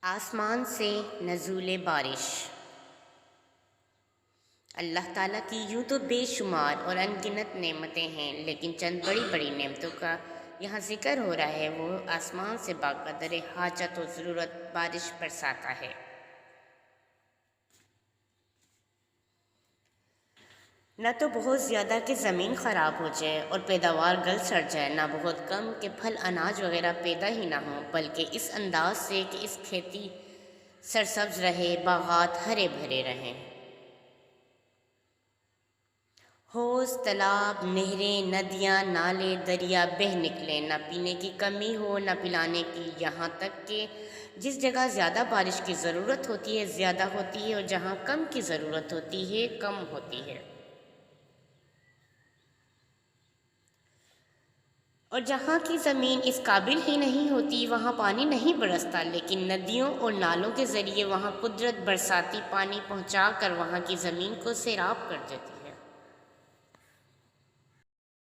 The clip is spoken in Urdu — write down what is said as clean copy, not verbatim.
آسمان سے نزول بارش۔ اللہ تعالیٰ کی یوں تو بے شمار اور ان گنت نعمتیں ہیں، لیکن چند بڑی بڑی نعمتوں کا یہاں ذکر ہو رہا ہے۔ وہ آسمان سے باقدر حاجت و ضرورت بارش برساتا ہے۔ نہ تو بہت زیادہ کہ زمین خراب ہو جائے اور پیداوار گل سڑ جائے، نہ بہت کم کہ پھل اناج وغیرہ پیدا ہی نہ ہوں، بلکہ اس انداز سے کہ اس کھیتی سرسبز رہے، باغات ہرے بھرے رہیں، حوض، تالاب، نہریں، ندیاں، نالے، دریا بہہ نکلیں، نہ پینے کی کمی ہو نہ پلانے کی، یہاں تک کہ جس جگہ زیادہ بارش کی ضرورت ہوتی ہے زیادہ ہوتی ہے، اور جہاں کم کی ضرورت ہوتی ہے کم ہوتی ہے، اور جہاں کی زمین اس قابل ہی نہیں ہوتی وہاں پانی نہیں برستا، لیکن ندیوں اور نالوں کے ذریعے وہاں قدرت برساتی پانی پہنچا کر وہاں کی زمین کو سیراب کر دیتی ہے۔